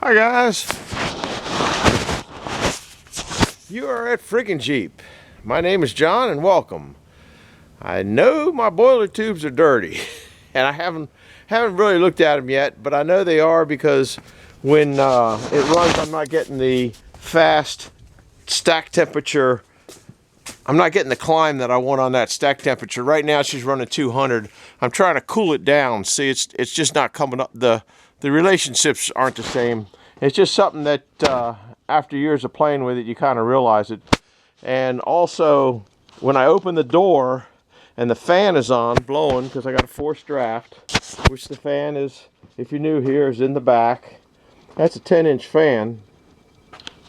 Hi guys, you are at Friggin' Jeep. My name is John and welcome. I know my boiler tubes are dirty and I haven't really looked at them yet, but I know they are because when it runs I'm not getting the fast stack temperature. I'm not getting the climb that I want on that stack temperature. Right now she's running 200. I'm trying to cool it down. See, it's just not coming up. The relationships aren't the same. It's just something that after years of playing with it, you kind of realize it. And also, when I open the door and the fan is on, blowing, because I got a forced draft, which the fan is, if you're new here, is in the back. That's a 10-inch fan.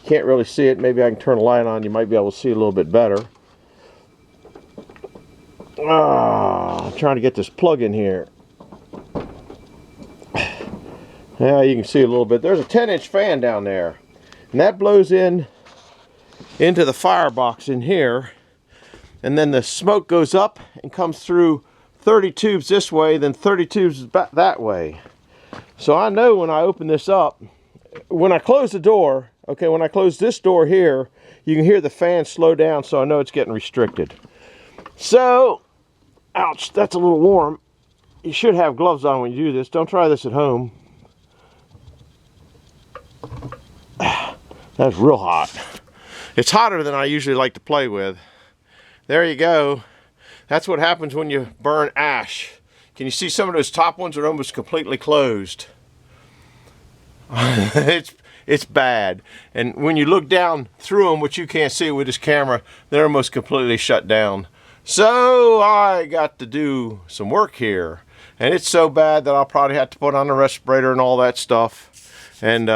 Can't really see it. Maybe I can turn a light on. You might be able to see a little bit better. I'm trying to get this plug in here. Yeah, you can see a little bit. There's a 10-inch fan down there, and that blows into the firebox in here, and then the smoke goes up and comes through 30 tubes this way, then 30 tubes back that way. So I know when I open this up, when I close the door, okay, when I close this door here, you can hear the fan slow down, so I know it's getting restricted. So, ouch, that's a little warm. You should have gloves on when you do this. Don't try this at home. That's real hot. It's hotter than I usually like to play with. There you go. That's what happens when you burn ash. Can you see some of those top ones are almost completely closed? It's bad. And when you look down through them, which you can't see with this camera, they're almost completely shut down. So I got to do some work here. And it's so bad that I'll probably have to put on a respirator and all that stuff. And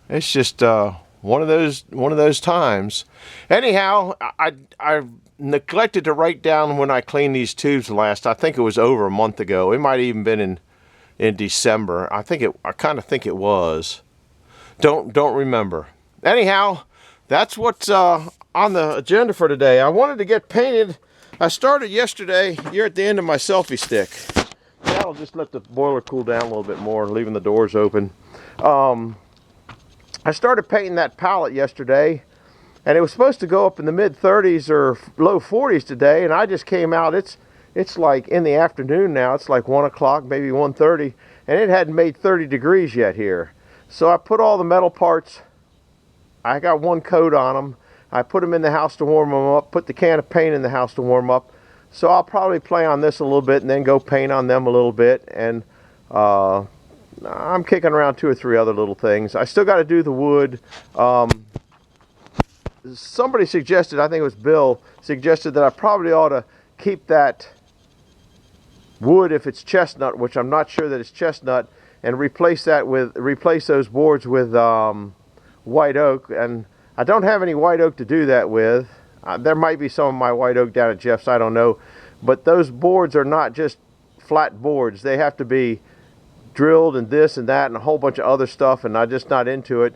it's just one of those times. Anyhow, I neglected to write down when I cleaned these tubes last. I think it was over a month ago. It might have even been in December. I kind of think it was. Don't remember. Anyhow, that's what's on the agenda for today. I wanted to get painted. I started yesterday. You're at the end of my selfie stick. That'll just let the boiler cool down a little bit more, leaving the doors open. I started painting that pallet yesterday, and it was supposed to go up in the mid 30s or low 40s today, and I just came out. It's like in the afternoon now. It's like 1 o'clock, maybe 1:30, and it hadn't made 30 degrees yet here. So I put all the metal parts, I got one coat on them. I put them in the house to warm them up, put the can of paint in the house to warm up. So I'll probably play on this a little bit and then go paint on them a little bit. And I'm kicking around 2 or 3 other little things. I still got to do the wood. Somebody suggested, I think it was Bill, suggested that I probably ought to keep that wood if it's chestnut, which I'm not sure that it's chestnut, and replace those boards with white oak. And I don't have any white oak to do that with. There might be some of my white oak down at Jeff's, I don't know. But those boards are not just flat boards. They have to be drilled and this and that and a whole bunch of other stuff, and I'm just not into it.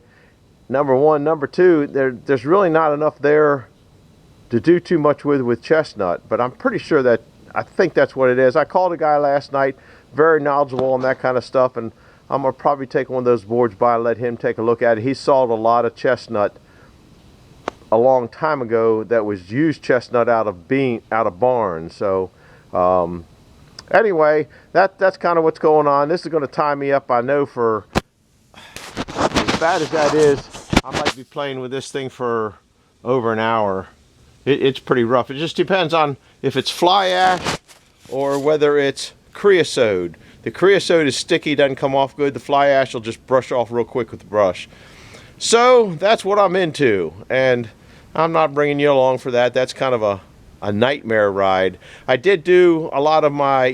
Number one. Number two, there's really not enough there to do too much with chestnut, but I'm pretty sure that, I think that's what it is. I called a guy last night, very knowledgeable on that kind of stuff, and I'm going to probably take one of those boards by and let him take a look at it. He sawed a lot of chestnut a long time ago that was used chestnut out of barns. So anyway, that's kind of what's going on. This is going to tie me up, I know, for as bad as that is. I might be playing with this thing for over an hour. It's pretty rough. It just depends on if it's fly ash or whether it's creosote. The creosote is sticky, doesn't come off good. The fly ash will just brush off real quick with the brush. So that's what I'm into, and I'm not bringing you along for that. That's kind of a nightmare ride. I did do a lot of my,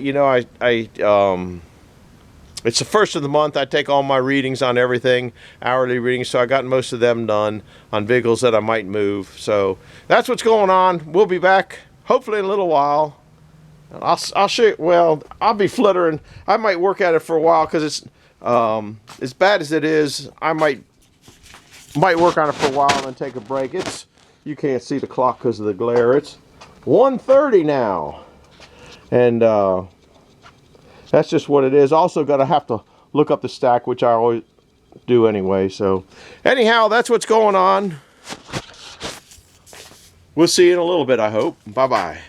it's the first of the month. I take all my readings on everything, hourly readings, so I got most of them done on vehicles that I might move. So that's what's going on. We'll be back hopefully in a little while. I'll show you. Well, I'll be flittering. I might work at it for a while because it's as bad as it is. I might work on it for a while and then take a break. You can't see the clock because of the glare. It's 1:30 now, and that's just what it is. Also, have to look up the stack, which I do anyway. So anyhow, that's what's going on. We'll see you in a little bit, I hope. Bye-bye.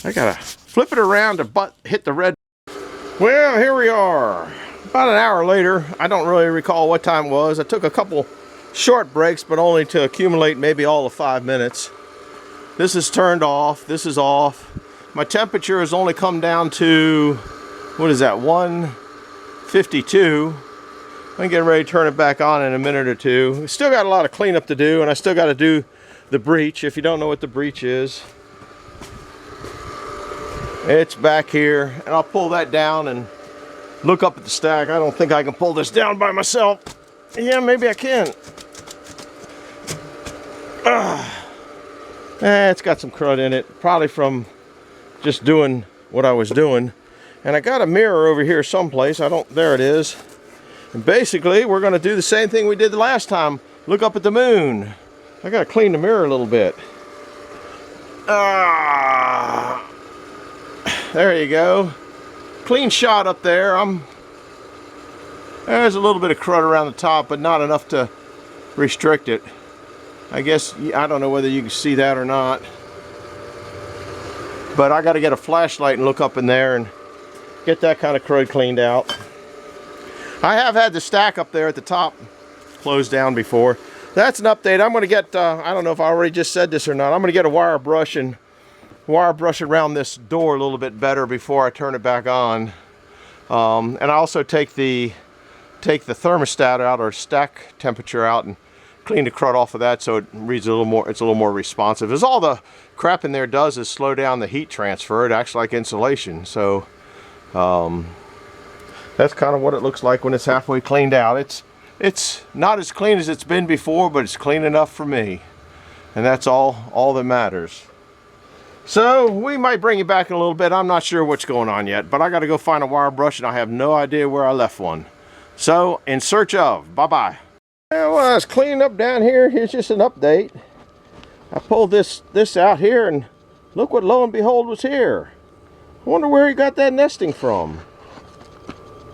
I gotta flip it around to hit the red. Well, here we are. About an hour later. I don't really recall what time it was. I took a couple short breaks, but only to accumulate maybe all of 5 minutes. This is turned off. This is off. My temperature has only come down to, what is that, 152. I'm getting ready to turn it back on in a minute or two. We still got a lot of cleanup to do, and I still got to do the breech. If you don't know what the breech is, it's back here, and I'll pull that down and look up at the stack. I don't think I can pull this down by myself. Yeah, maybe I can. It's got some crud in it, probably from just doing what I was doing. And I got a mirror over here someplace. There it is. And basically, we're going to do the same thing we did the last time. Look up at the moon. I got to clean the mirror a little bit. There you go. Clean shot up there. There's a little bit of crud around the top, but not enough to restrict it. I guess, I don't know whether you can see that or not. But I got to get a flashlight and look up in there and get that kind of crud cleaned out. I have had the stack up there at the top closed down before. That's an update. I'm going to get, I don't know if I already just said this or not, I'm going to get a wire brush and wire brush around this door a little bit better before I turn it back on. And I also take the thermostat out, or stack temperature out, and clean the crud off of that so it reads a little more, it's a little more responsive. As all the crap in there does is slow down the heat transfer. It acts like insulation. So that's kind of what it looks like when it's halfway cleaned out. It's not as clean as it's been before, but it's clean enough for me. And that's all that matters. So we might bring you back in a little bit. I'm not sure what's going on yet, but I got to go find a wire brush and I have no idea where I left one. So in search of, bye-bye. Well, I was cleaning up down here. Here's just an update. I pulled this out here, and look what, lo and behold, was here. I wonder where he got that nesting from.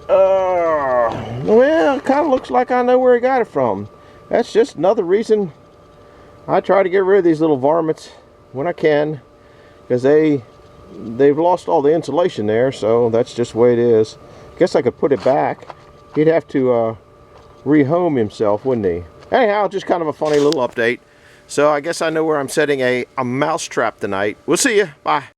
Well, it kind of looks like I know where he got it from. That's just another reason I try to get rid of these little varmints when I can, because they've lost all the insulation there. So that's just the way it is. Guess I could put it back. He'd have to rehome himself, wouldn't he? Anyhow, just kind of a funny little update. So I guess I know where I'm setting a mouse trap tonight. We'll see you. Bye.